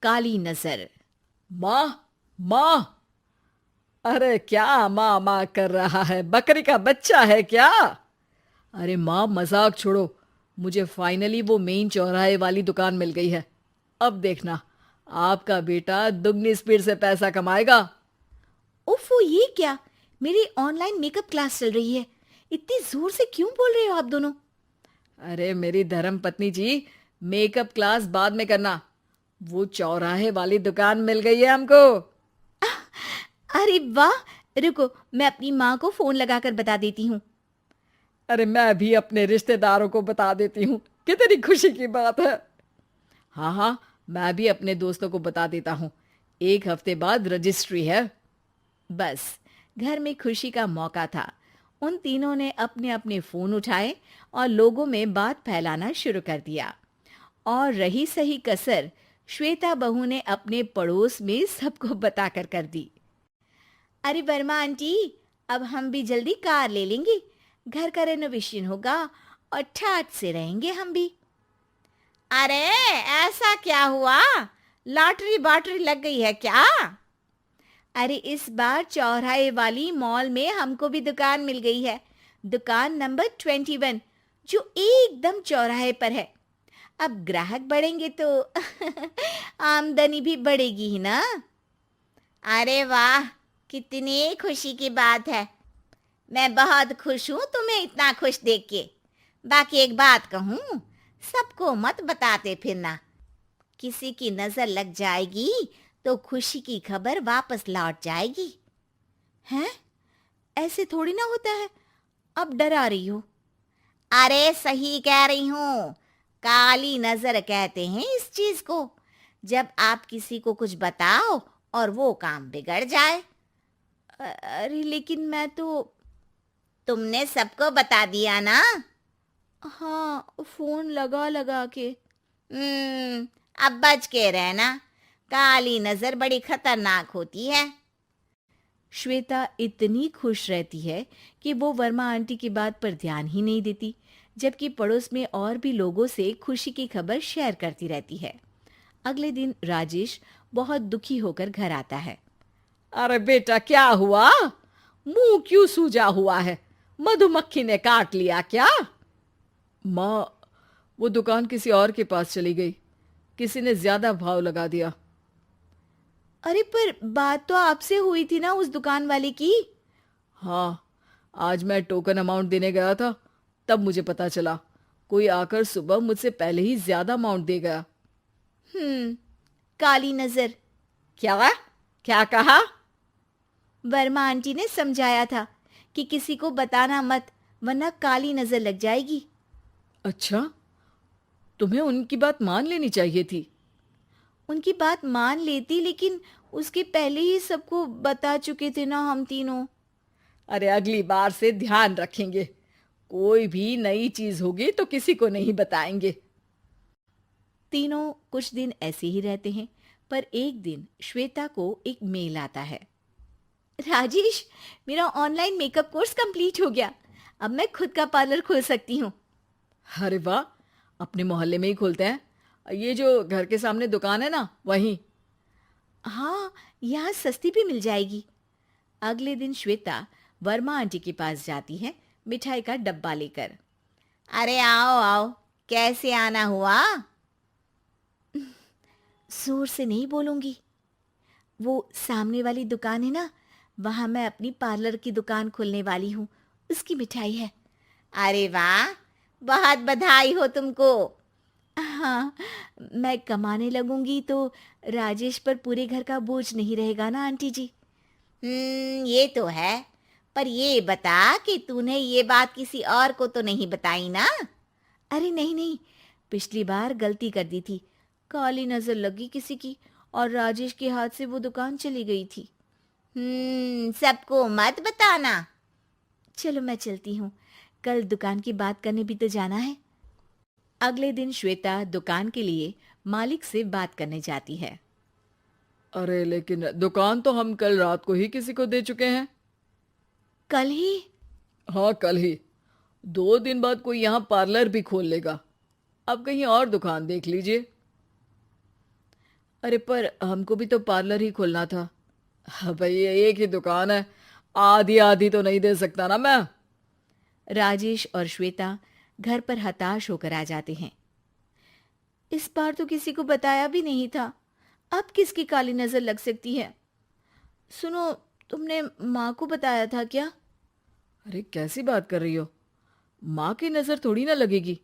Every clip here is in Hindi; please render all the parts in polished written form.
काली नजर। माँ, माँ। अरे क्या माँ माँ कर रहा है? बकरी का बच्चा है क्या? अरे माँ, मजाक छोड़ो। मुझे फाइनली वो मेन चौराहे वाली दुकान मिल गई है। अब देखना, आपका बेटा दुगनी स्पीड से पैसा कमाएगा। ओफो, ये क्या? मेरी ऑनलाइन मेकअप क्लास चल रही है। इतनी जोर से क्यों बोल रहे हो आप दोनों? अरे मेरी धर्म पत्नी जी, मेकअप क्लास बाद में करना। वो चौराहे वाली दुकान मिल गई है हमको। अरे वाह! रुको, मैं अपनी माँ को फोन लगाकर बता देती हूँ। अरे मैं भी अपने रिश्तेदारों को बता देती हूँ। कितनी खुशी की बात है। हाँ हाँ, मैं भी अपने दोस्तों को बता देता हूँ। 1 हफ्ते बाद रजिस्ट्री है। बस, घर में खुशी का मौका था। उन तीनों ने अपने अपने फोन उठाए और लोगों में बात फैलाना शुरू कर दिया। और रही सही कसर, श्वेता बहू ने अपने पड़ोस में सबको बताकर कर दी। अरे वर्मा आंटी, अब हम भी जल्दी कार ले लेंगे। घर का रेनोवेशन होगा और ठाट से रहेंगे हम भी। अरे, ऐसा क्या हुआ? लॉटरी बाटरी लग गई है क्या? अरे, इस बार चौराहे वाली मॉल में हमको भी दुकान मिल गई है। दुकान नंबर 21, जो एकदम चौराहे पर है। अब ग्राहक बढ़ेंगे तो आमदनी भी बढ़ेगी ही ना। अरे वाह, कितनी खुशी की बात है। मैं बहुत खुश हूँ तुम्हें इतना खुश देख के। बाकी एक बात कहूँ, सबको मत बताते फिरना। किसी की नजर लग जाएगी तो खुशी की खबर वापस लौट जाएगी। हैं? ऐसे थोड़ी ना होता है। अब डरा रही हो। अरे सही कह रही हूँ। काली नजर कहते हैं इस चीज को, जब आप किसी को कुछ बताओ और वो काम बिगड़ जाए। अरे लेकिन मैं तो। तुमने सबको बता दिया ना? हाँ, फोन लगा लगा के। अब बच के रहना। काली नजर बड़ी खतरनाक होती है। श्वेता इतनी खुश रहती है कि वो वर्मा आंटी की बात पर ध्यान ही नहीं देती, जबकि पड़ोस में और भी लोगों से खुशी की खबर शेयर करती रहती है। अगले दिन राजेश बहुत दुखी होकर घर आता है। अरे बेटा, क्या हुआ? मुंह क्यों सूजा हुआ है? मधुमक्खी ने काट लिया क्या? माँ, वो दुकान किसी और के पास चली गई। किसी ने ज्यादा भाव लगा दिया। अरे पर बात तो आपसे हुई थी ना उस दुकान वाले की। हाँ, आज मैं टोकन अमाउंट देने गया था, तब मुझे पता चला। कोई आकर सुबह मुझसे पहले ही ज्यादा अमाउंट दे गया। हम्म, काली नजर। क्या? क्या कहा? वर्मा आंटी ने समझाया था कि किसी को बताना मत, वरना काली नजर लग जाएगी। अच्छा, तुम्हें उनकी बात मान लेनी चाहिए थी। उनकी बात मान लेती, लेकिन उसके पहले ही सबको बता चुके थे ना हम तीनों। अरे अगली बार से ध्यान रखेंगे। कोई भी नई चीज होगी तो किसी को नहीं बताएंगे। तीनों कुछ दिन ऐसे ही रहते हैं, पर एक दिन श्वेता को एक मेल आता है। राजेश, मेरा ऑनलाइन मेकअप कोर्स कंप्लीट हो गया। अब मैं खुद का पार्लर खोल सकती हूँ। अरे वाह, अपने मोहल्ले में ही खोलते हैं। ये जो घर के सामने दुकान है ना, वहीं। हाँ, यहाँ सस्ती भी मिल जाएगी। अगले दिन श्वेता वर्मा आंटी के पास जाती है, मिठाई का डब्बा लेकर। अरे आओ आओ, कैसे आना हुआ? जोर से नहीं बोलूंगी। वो सामने वाली दुकान है ना, वहां मैं अपनी पार्लर की दुकान खोलने वाली हूँ। उसकी मिठाई है। अरे वाह, बहुत बधाई हो तुमको। हाँ, मैं कमाने लगूंगी तो राजेश पर पूरे घर का बोझ नहीं रहेगा ना आंटी जी। ये तो है। पर ये बता कि तूने ये बात किसी और को तो नहीं बताई ना? अरे नहीं नहीं, पिछली बार गलती कर दी थी। काली नजर लगी किसी की और राजेश के हाथ से वो दुकान चली गई थी। सबको मत बताना। चलो मैं चलती हूँ, कल दुकान की बात करने भी तो जाना है। अगले दिन श्वेता दुकान के लिए मालिक से बात करने जाती है। अरे लेकिन दुकान तो हम कल रात को ही किसी को दे चुके हैं। कल ही? हाँ, कल ही। 2 दिन बाद कोई यहाँ पार्लर भी खोल लेगा। अब कहीं और दुकान देख लीजिए। अरे पर हमको भी तो पार्लर ही खोलना था। हाँ भाई, ये एक ही दुकान है, आधी आधी तो नहीं दे सकता ना मैं। राजेश और श्वेता घर पर हताश होकर आ जाते हैं। इस बार तो किसी को बताया भी नहीं था, अब किसकी काली नजर लग सकती है। सुनो, तुमने माँ को बताया था क्या? अरे कैसी बात कर रही हो, माँ की नजर थोड़ी ना लगेगी।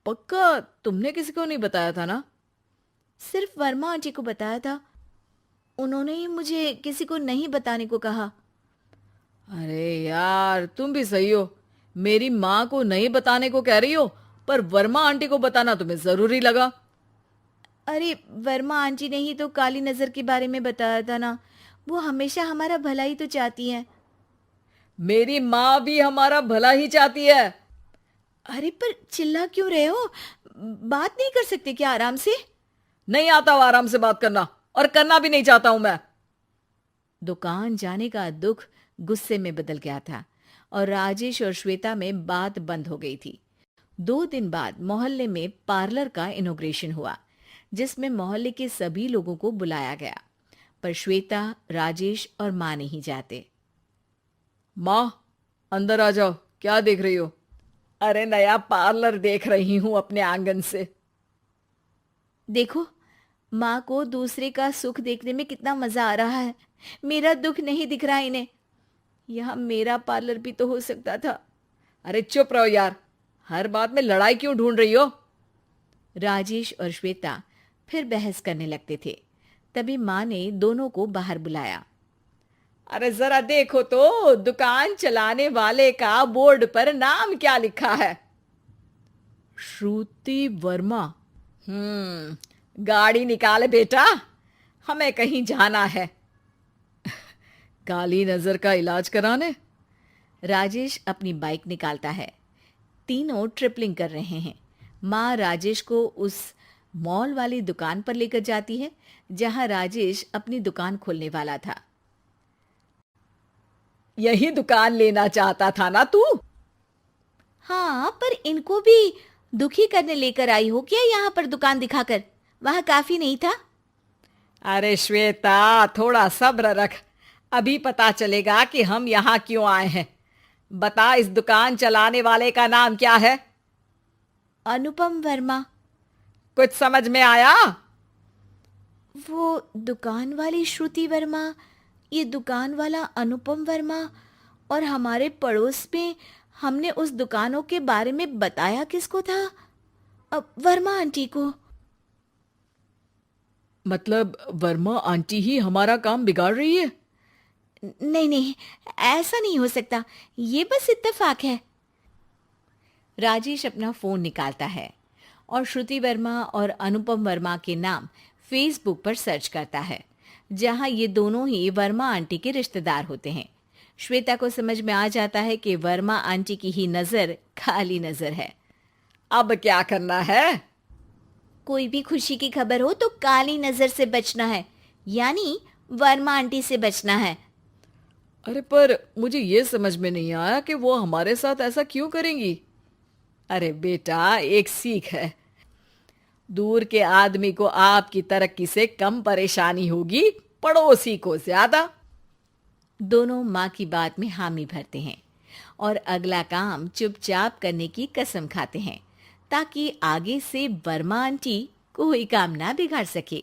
पक्का तुमने किसी को नहीं बताया था ना? सिर्फ वर्मा आंटी को बताया था, उन्होंने ही मुझे किसी को नहीं बताने को कहा। अरे यार, तुम भी सही हो, मेरी माँ को नहीं बताने को कह रही हो, पर वर्मा आंटी को बताना तुम्हें जरूरी लगा। अरे वर्मा आंटी ने ही तो काली नजर के बारे में बताया था ना, वो हमेशा हमारा भला ही तो चाहती हैं। मेरी माँ भी हमारा भला ही चाहती है। अरे पर चिल्ला क्यों रहे हो? बात नहीं कर सकते क्या आराम से? नहीं आता वो आराम से बात करना, और करना भी नहीं चाहता हूं मैं। दुकान जाने का दुख गुस्से में बदल गया था और राजेश और श्वेता में बात बंद हो गई थी। 2 दिन बाद मोहल्ले में पार्लर का इनॉग्रेशन हुआ, जिसमें मोहल्ले के सभी लोगों को बुलाया गया, पर श्वेता, राजेश और माँ नहीं जाते। माँ, अंदर आ जाओ, क्या देख रही हो? अरे नया पार्लर देख रही हूं अपने आंगन से। देखो, माँ को दूसरे का सुख देखने में कितना मजा आ रहा है, मेरा दुख नहीं दिख रहा इन्हें। यहाँ मेरा पार्लर भी तो हो सकता था। अरे चुप रहो यार, हर बात में लड़ाई क्यों ढूंढ रही हो? राजेश और श्वेता फिर बहस करने लगते थे। तभी माँ ने दोनों को बाहर बुलाया। अरे जरा देखो तो, दुकान चलाने वाले का बोर्ड पर नाम क्या लिखा है? श्रुति वर्मा। गाड़ी निकाले बेटा, हमें कहीं जाना है। काली नजर का इलाज कराने? राजेश अपनी बाइक निकालता है। तीनों ट्रिपलिंग कर रहे हैं। माँ राजेश को उस मॉल वाली दुकान पर लेकर जाती है जहां राजेश अपनी दुकान खोलने वाला था। यही दुकान लेना चाहता था ना तू? हाँ, पर इनको भी दुखी करने लेकर आई हो क्या यहाँ पर दुकान दिखाकर? वहां काफी नहीं था? अरे श्वेता, थोड़ा सब्र रख, अभी पता चलेगा कि हम यहाँ क्यों आए हैं। बता, इस दुकान चलाने वाले का नाम क्या है? अनुपम वर्मा। कुछ समझ में आया? वो दुकान वाली श्रुति वर्मा, ये दुकान वाला अनुपम वर्मा, और हमारे पड़ोस में हमने उस दुकानों के बारे में बताया किसको था? अब वर्मा आंटी को। मतलब वर्मा आंटी ही हमारा काम बिगाड़ रही है? नहीं नहीं, ऐसा नहीं हो सकता, ये बस इत्तेफाक है। राजेश अपना फोन निकालता है और श्रुति वर्मा और अनुपम वर्मा के नाम फेसबुक पर सर्च करता है, जहां ये दोनों ही वर्मा आंटी के रिश्तेदार होते हैं। श्वेता को समझ में आ जाता है कि वर्मा आंटी की ही नजर खाली नजर है। अब क्या करना है? कोई भी खुशी की खबर हो तो काली नजर से बचना है, यानी वर्मा आंटी से बचना है। अरे पर मुझे ये समझ में नहीं आया कि वो हमारे साथ ऐसा क्यों करेंगी। अरे बेटा, एक सीख है, दूर के आदमी को आपकी तरक्की से कम परेशानी होगी, पड़ोसी को ज्यादा। दोनों माँ की बात में हामी भरते हैं और अगला काम चुपचाप करने की कसम खाते हैं, ताकि आगे से वर्मा आंटी कोई काम ना बिगाड़ सके।